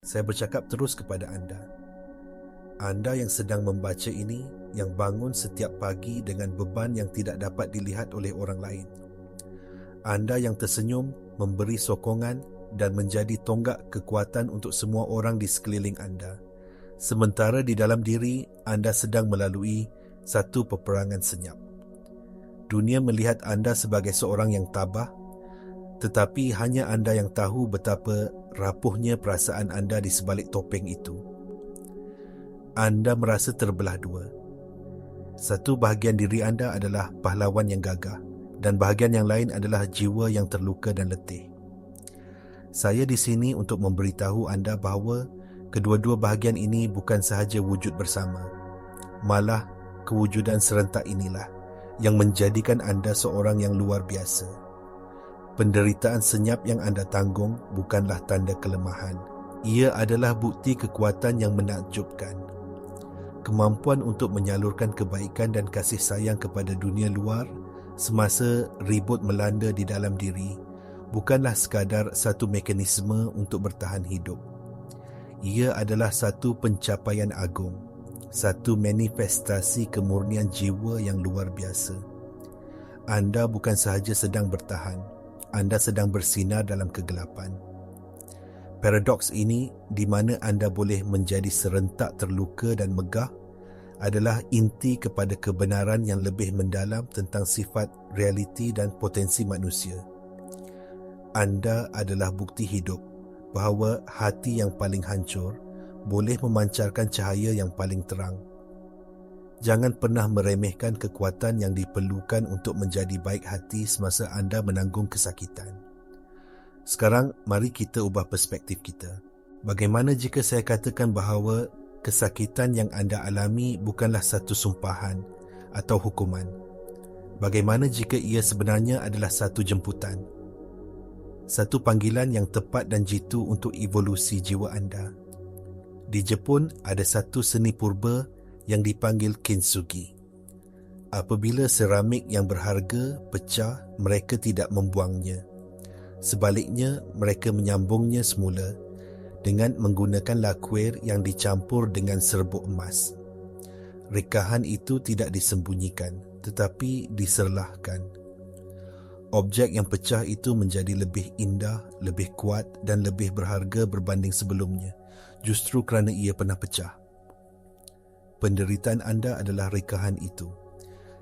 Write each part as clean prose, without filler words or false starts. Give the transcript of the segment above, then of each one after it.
saya bercakap terus kepada anda. Anda yang sedang membaca ini, yang bangun setiap pagi dengan beban yang tidak dapat dilihat oleh orang lain. Anda yang tersenyum, memberi sokongan dan menjadi tonggak kekuatan untuk semua orang di sekeliling anda. Sementara di dalam diri, anda sedang melalui satu peperangan senyap. Dunia melihat anda sebagai seorang yang tabah, tetapi hanya anda yang tahu betapa rapuhnya perasaan anda di sebalik topeng itu. Anda merasa terbelah dua. Satu bahagian diri anda adalah pahlawan yang gagah dan bahagian yang lain adalah jiwa yang terluka dan letih. Saya di sini untuk memberitahu anda bahawa kedua-dua bahagian ini bukan sahaja wujud bersama. Malah, kewujudan serentak inilah yang menjadikan anda seorang yang luar biasa. Penderitaan senyap yang anda tanggung bukanlah tanda kelemahan. Ia adalah bukti kekuatan yang menakjubkan. Kemampuan untuk menyalurkan kebaikan dan kasih sayang kepada dunia luar semasa ribut melanda di dalam diri bukanlah sekadar satu mekanisme untuk bertahan hidup. Ia adalah satu pencapaian agung, satu manifestasi kemurnian jiwa yang luar biasa. Anda bukan sahaja sedang bertahan, anda sedang bersinar dalam kegelapan. Paradoks ini, di mana anda boleh menjadi serentak terluka dan megah, adalah inti kepada kebenaran yang lebih mendalam tentang sifat, realiti dan potensi manusia. Anda adalah bukti hidup bahawa hati yang paling hancur boleh memancarkan cahaya yang paling terang. Jangan pernah meremehkan kekuatan yang diperlukan untuk menjadi baik hati semasa anda menanggung kesakitan. Sekarang, mari kita ubah perspektif kita. Bagaimana jika saya katakan bahawa kesakitan yang anda alami bukanlah satu sumpahan atau hukuman? Bagaimana jika ia sebenarnya adalah satu jemputan? Satu panggilan yang tepat dan jitu untuk evolusi jiwa anda. Di Jepun ada satu seni purba yang dipanggil kintsugi. Apabila seramik yang berharga pecah, mereka tidak membuangnya. Sebaliknya, mereka menyambungnya semula dengan menggunakan lakuer yang dicampur dengan serbuk emas. Rekahan itu tidak disembunyikan, tetapi diserlahkan. Objek yang pecah itu menjadi lebih indah, lebih kuat dan lebih berharga berbanding sebelumnya, justru kerana ia pernah pecah. Penderitaan anda adalah rekahan itu,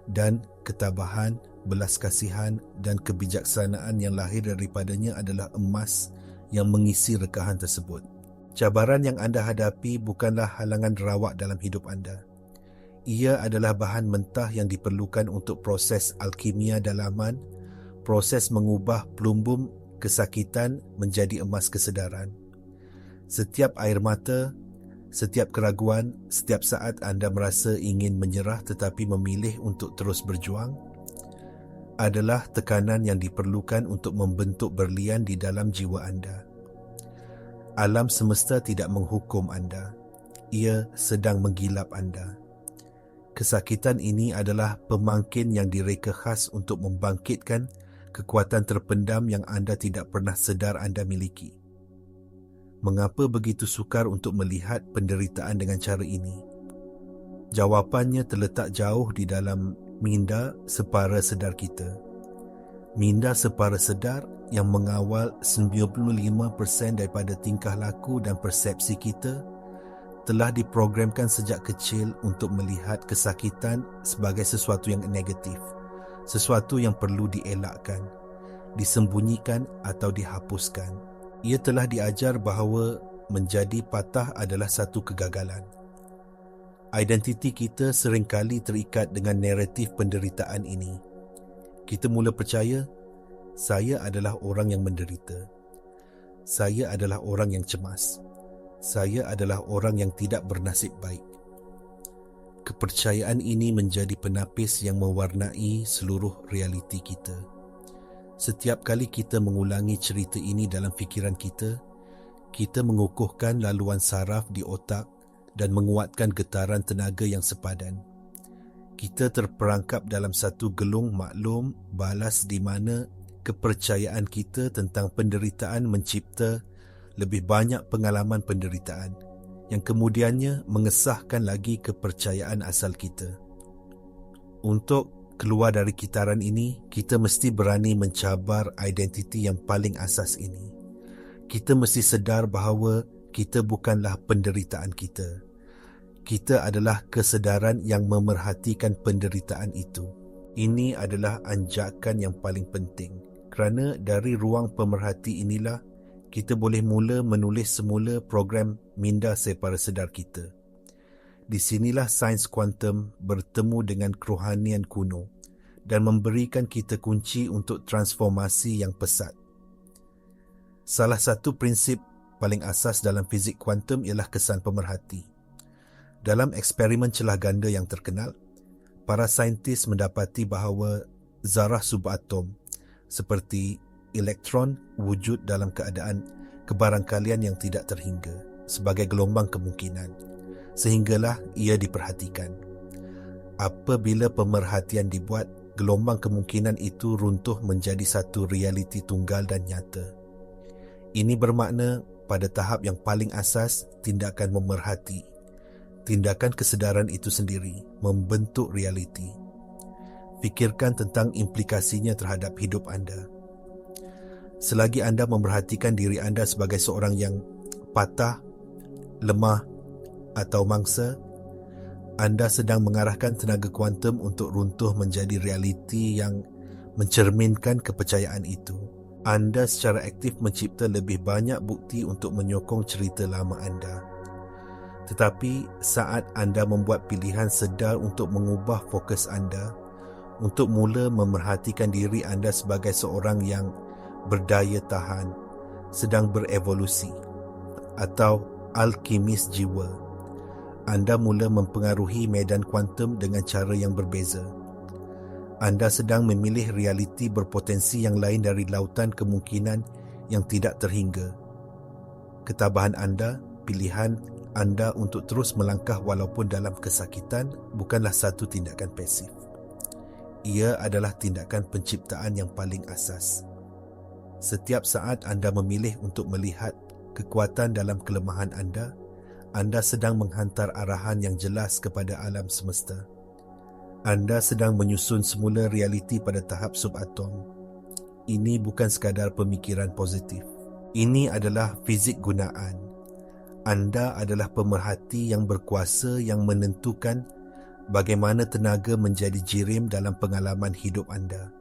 dan ketabahan, belas kasihan dan kebijaksanaan yang lahir daripadanya adalah emas yang mengisi rekahan tersebut. Cabaran yang anda hadapi bukanlah halangan rawak dalam hidup anda. Ia adalah bahan mentah yang diperlukan untuk proses alkimia dalaman, proses mengubah plumbum kesakitan menjadi emas kesedaran. Setiap air mata, setiap keraguan, setiap saat anda merasa ingin menyerah tetapi memilih untuk terus berjuang, adalah tekanan yang diperlukan untuk membentuk berlian di dalam jiwa anda. Alam semesta tidak menghukum anda. Ia sedang menggilap anda. Kesakitan ini adalah pemangkin yang direka khas untuk membangkitkan kekuatan terpendam yang anda tidak pernah sedar anda miliki. Mengapa begitu sukar untuk melihat penderitaan dengan cara ini? Jawapannya terletak jauh di dalam minda separa sedar kita. Minda separa sedar yang mengawal 95% daripada tingkah laku dan persepsi kita telah diprogramkan sejak kecil untuk melihat kesakitan sebagai sesuatu yang negatif, sesuatu yang perlu dielakkan, disembunyikan atau dihapuskan. Ia telah diajar bahawa menjadi patah adalah satu kegagalan. Identiti kita seringkali terikat dengan naratif penderitaan ini. Kita mula percaya, saya adalah orang yang menderita. Saya adalah orang yang cemas. Saya adalah orang yang tidak bernasib baik. Kepercayaan ini menjadi penapis yang mewarnai seluruh realiti kita. Setiap kali kita mengulangi cerita ini dalam fikiran kita, kita mengukuhkan laluan saraf di otak dan menguatkan getaran tenaga yang sepadan. Kita terperangkap dalam satu gelung maklum balas di mana kepercayaan kita tentang penderitaan mencipta lebih banyak pengalaman penderitaan yang kemudiannya mengesahkan lagi kepercayaan asal kita. Untuk keluar dari kitaran ini, kita mesti berani mencabar identiti yang paling asas ini. Kita mesti sedar bahawa kita bukanlah penderitaan kita. Kita adalah kesedaran yang memerhatikan penderitaan itu. Ini adalah anjakan yang paling penting, kerana dari ruang pemerhati inilah kita boleh mula menulis semula program minda separa sedar kita. Di sinilah sains kuantum bertemu dengan kerohanian kuno dan memberikan kita kunci untuk transformasi yang pesat. Salah satu prinsip paling asas dalam fizik kuantum ialah kesan pemerhati. Dalam eksperimen celah ganda yang terkenal, para saintis mendapati bahawa zarah subatom seperti elektron wujud dalam keadaan kebarangkalian yang tidak terhingga sebagai gelombang kemungkinan, sehinggalah ia diperhatikan. Apabila pemerhatian dibuat, gelombang kemungkinan itu runtuh menjadi satu realiti tunggal dan nyata. Ini bermakna pada tahap yang paling asas, tindakan memerhati, tindakan kesedaran itu sendiri membentuk realiti. Fikirkan tentang implikasinya terhadap hidup anda. Selagi anda memerhatikan diri anda sebagai seorang yang patah, lemah atau mangsa, anda sedang mengarahkan tenaga kuantum untuk runtuh menjadi realiti yang mencerminkan kepercayaan itu. Anda secara aktif mencipta lebih banyak bukti untuk menyokong cerita lama anda. Tetapi saat anda membuat pilihan sedar untuk mengubah fokus anda, untuk mula memerhatikan diri anda sebagai seorang yang berdaya tahan, sedang berevolusi, atau alkimis jiwa, anda mula mempengaruhi medan kuantum dengan cara yang berbeza. Anda sedang memilih realiti berpotensi yang lain dari lautan kemungkinan yang tidak terhingga. Ketabahan anda, pilihan anda untuk terus melangkah walaupun dalam kesakitan bukanlah satu tindakan pasif. Ia adalah tindakan penciptaan yang paling asas. Setiap saat anda memilih untuk melihat kekuatan dalam kelemahan anda sedang menghantar arahan yang jelas kepada alam semesta. Anda sedang menyusun semula realiti pada tahap subatom. Ini bukan sekadar pemikiran positif. Ini adalah fizik gunaan. Anda adalah pemerhati yang berkuasa yang menentukan bagaimana tenaga menjadi jirim dalam pengalaman hidup anda.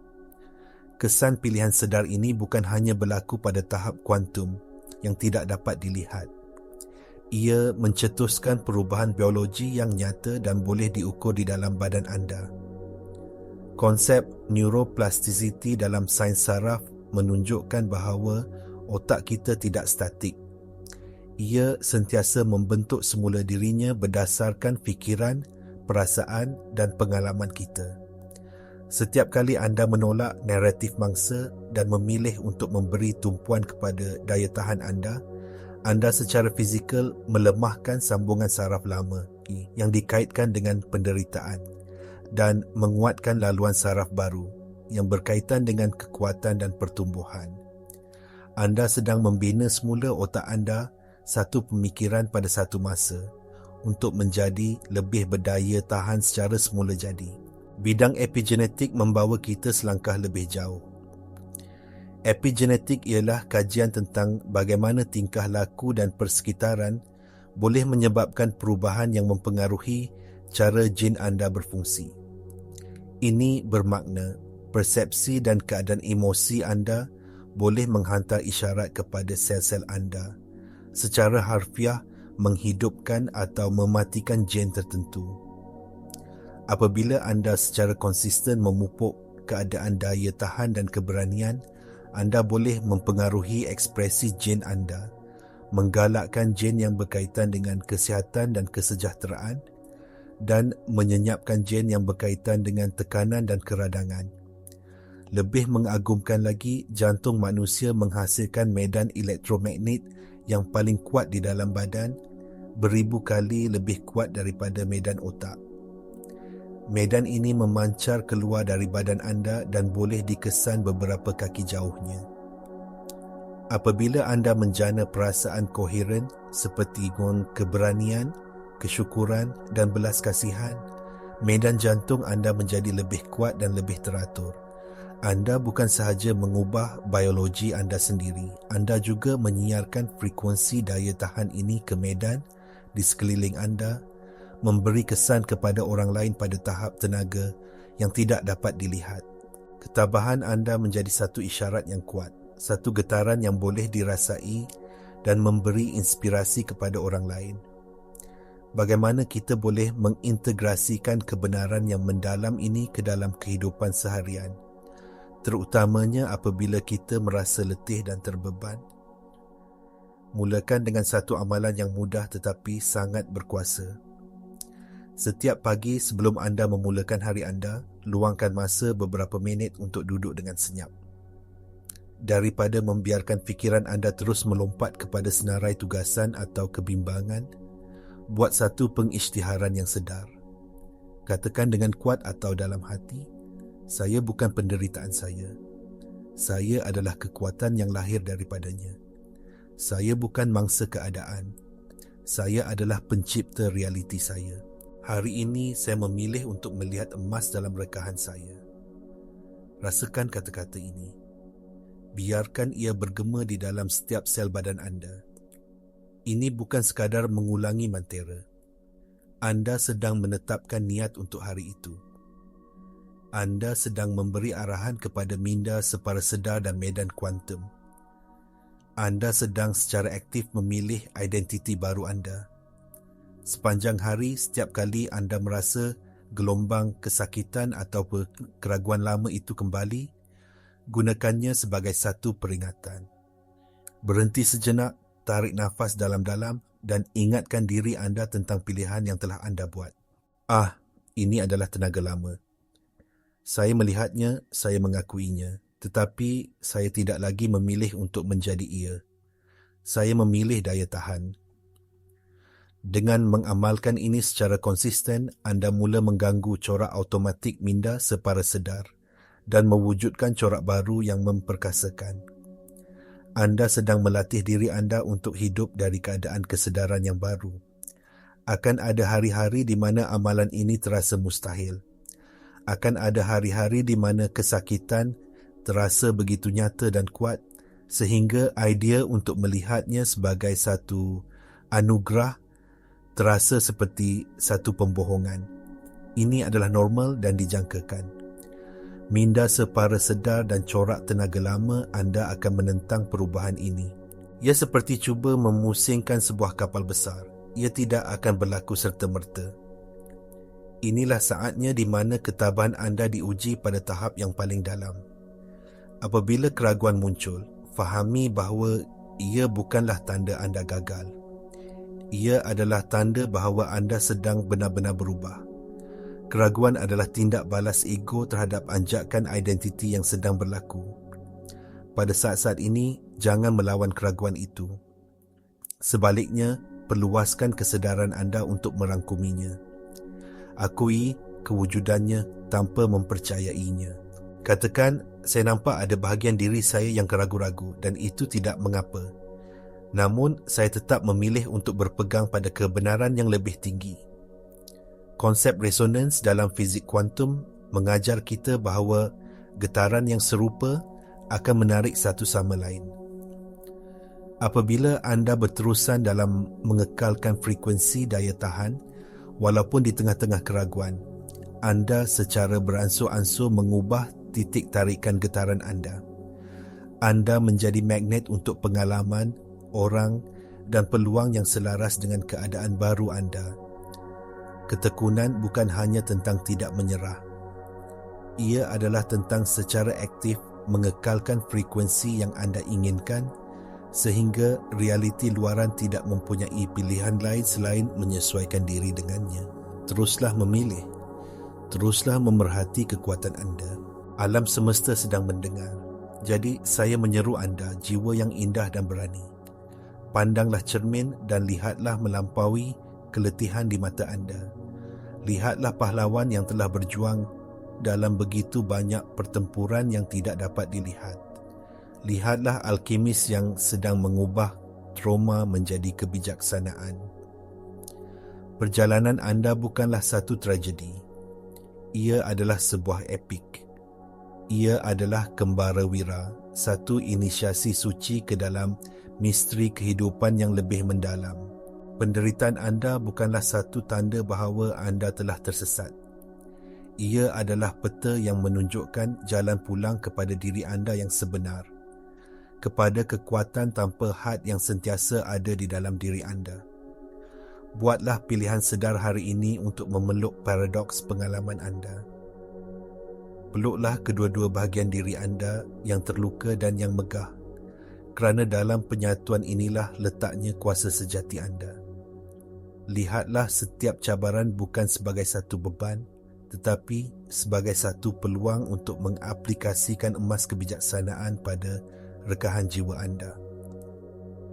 Kesan pilihan sedar ini bukan hanya berlaku pada tahap kuantum yang tidak dapat dilihat. Ia mencetuskan perubahan biologi yang nyata dan boleh diukur di dalam badan anda. Konsep neuroplasticity dalam sains saraf menunjukkan bahawa otak kita tidak statik. Ia sentiasa membentuk semula dirinya berdasarkan fikiran, perasaan dan pengalaman kita. Setiap kali anda menolak naratif mangsa dan memilih untuk memberi tumpuan kepada daya tahan anda secara fizikal melemahkan sambungan saraf lama yang dikaitkan dengan penderitaan dan menguatkan laluan saraf baru yang berkaitan dengan kekuatan dan pertumbuhan. Anda sedang membina semula otak anda satu pemikiran pada satu masa untuk menjadi lebih berdaya tahan secara semula jadi. Bidang epigenetik membawa kita selangkah lebih jauh. Epigenetik ialah kajian tentang bagaimana tingkah laku dan persekitaran boleh menyebabkan perubahan yang mempengaruhi cara jin anda berfungsi. Ini bermakna persepsi dan keadaan emosi anda boleh menghantar isyarat kepada sel-sel anda, secara harfiah menghidupkan atau mematikan gen tertentu. Apabila anda secara konsisten memupuk keadaan daya tahan dan keberanian, anda boleh mempengaruhi ekspresi gen anda, menggalakkan gen yang berkaitan dengan kesihatan dan kesejahteraan, dan menyenyapkan gen yang berkaitan dengan tekanan dan keradangan. Lebih mengagumkan lagi, jantung manusia menghasilkan medan elektromagnet yang paling kuat di dalam badan, beribu kali lebih kuat daripada medan otak. Medan ini memancar keluar dari badan anda dan boleh dikesan beberapa kaki jauhnya. Apabila anda menjana perasaan koheren seperti keberanian, kesyukuran dan belas kasihan, medan jantung anda menjadi lebih kuat dan lebih teratur. Anda bukan sahaja mengubah biologi anda sendiri, anda juga menyiarkan frekuensi daya tahan ini ke medan di sekeliling anda, memberi kesan kepada orang lain pada tahap tenaga yang tidak dapat dilihat. Ketabahan anda menjadi satu isyarat yang kuat, satu getaran yang boleh dirasai dan memberi inspirasi kepada orang lain. Bagaimana kita boleh mengintegrasikan kebenaran yang mendalam ini ke dalam kehidupan seharian, terutamanya apabila kita merasa letih dan terbeban? Mulakan dengan satu amalan yang mudah tetapi sangat berkuasa. Setiap pagi sebelum anda memulakan hari anda, luangkan masa beberapa minit untuk duduk dengan senyap. Daripada membiarkan fikiran anda terus melompat kepada senarai tugasan atau kebimbangan, buat satu pengisytiharan yang sedar. Katakan dengan kuat atau dalam hati, saya bukan penderitaan saya. Saya adalah kekuatan yang lahir daripadanya. Saya bukan mangsa keadaan. Saya adalah pencipta realiti saya. Hari ini saya memilih untuk melihat emas dalam rekahan saya. Rasakan kata-kata ini. Biarkan ia bergema di dalam setiap sel badan anda. Ini bukan sekadar mengulangi mantera. Anda sedang menetapkan niat untuk hari itu. Anda sedang memberi arahan kepada minda separa sedar dan medan kuantum. Anda sedang secara aktif memilih identiti baru anda. Sepanjang hari, setiap kali anda merasa gelombang kesakitan atau keraguan lama itu kembali, gunakannya sebagai satu peringatan. Berhenti sejenak, tarik nafas dalam-dalam dan ingatkan diri anda tentang pilihan yang telah anda buat. Ini adalah tenaga lama. Saya melihatnya, saya mengakuinya, tetapi saya tidak lagi memilih untuk menjadi ia. Saya memilih daya tahan. Dengan mengamalkan ini secara konsisten, anda mula mengganggu corak automatik minda separa sedar dan mewujudkan corak baru yang memperkasakan. Anda sedang melatih diri anda untuk hidup dari keadaan kesedaran yang baru. Akan ada hari-hari di mana amalan ini terasa mustahil. Akan ada hari-hari di mana kesakitan terasa begitu nyata dan kuat, sehingga idea untuk melihatnya sebagai satu anugerah terasa seperti satu pembohongan. Ini adalah normal dan dijangkakan. Minda separa sedar dan corak tenaga lama anda akan menentang perubahan ini. Ia seperti cuba memusingkan sebuah kapal besar. Ia tidak akan berlaku serta-merta. Inilah saatnya di mana ketabahan anda diuji pada tahap yang paling dalam. Apabila keraguan muncul, fahami bahawa ia bukanlah tanda anda gagal. Ia adalah tanda bahawa anda sedang benar-benar berubah. Keraguan adalah tindak balas ego terhadap anjakan identiti yang sedang berlaku. Pada saat-saat ini, jangan melawan keraguan itu. Sebaliknya, perluaskan kesedaran anda untuk merangkuminya. Akui kewujudannya tanpa mempercayainya. Katakan, saya nampak ada bahagian diri saya yang ragu-ragu dan itu tidak mengapa. Namun, saya tetap memilih untuk berpegang pada kebenaran yang lebih tinggi. Konsep resonans dalam fizik kuantum mengajar kita bahawa getaran yang serupa akan menarik satu sama lain. Apabila anda berterusan dalam mengekalkan frekuensi daya tahan, walaupun di tengah-tengah keraguan, anda secara beransur-ansur mengubah titik tarikan getaran anda. Anda menjadi magnet untuk pengalaman, orang dan peluang yang selaras dengan keadaan baru anda. Ketekunan bukan hanya tentang tidak menyerah. Ia adalah tentang secara aktif mengekalkan frekuensi yang anda inginkan sehingga realiti luaran tidak mempunyai pilihan lain selain menyesuaikan diri dengannya. Teruslah memilih. Teruslah memerhati kekuatan anda. Alam semesta sedang mendengar. Jadi saya menyeru anda, jiwa yang indah dan berani. Pandanglah cermin dan lihatlah melampaui keletihan di mata anda. Lihatlah pahlawan yang telah berjuang dalam begitu banyak pertempuran yang tidak dapat dilihat. Lihatlah alkemis yang sedang mengubah trauma menjadi kebijaksanaan. Perjalanan anda bukanlah satu tragedi. Ia adalah sebuah epik. Ia adalah kembara wira, satu inisiasi suci ke dalam misteri kehidupan yang lebih mendalam. Penderitaan anda bukanlah satu tanda bahawa anda telah tersesat. Ia adalah peta yang menunjukkan jalan pulang kepada diri anda yang sebenar, kepada kekuatan tanpa had yang sentiasa ada di dalam diri anda. Buatlah pilihan sedar hari ini untuk memeluk paradoks pengalaman anda. Peluklah kedua-dua bahagian diri anda yang terluka dan yang megah, kerana dalam penyatuan inilah letaknya kuasa sejati anda. Lihatlah setiap cabaran bukan sebagai satu beban, tetapi sebagai satu peluang untuk mengaplikasikan emas kebijaksanaan pada rekahan jiwa anda.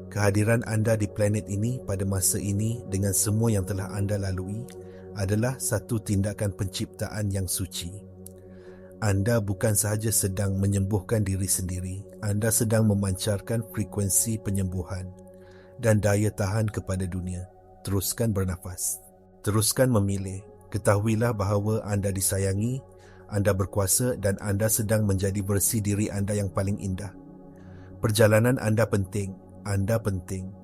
Kehadiran anda di planet ini pada masa ini dengan semua yang telah anda lalui adalah satu tindakan penciptaan yang suci. Anda bukan sahaja sedang menyembuhkan diri sendiri, anda sedang memancarkan frekuensi penyembuhan dan daya tahan kepada dunia. Teruskan bernafas. Teruskan memilih. Ketahuilah bahawa anda disayangi, anda berkuasa dan anda sedang menjadi versi diri anda yang paling indah. Perjalanan anda penting. Anda penting.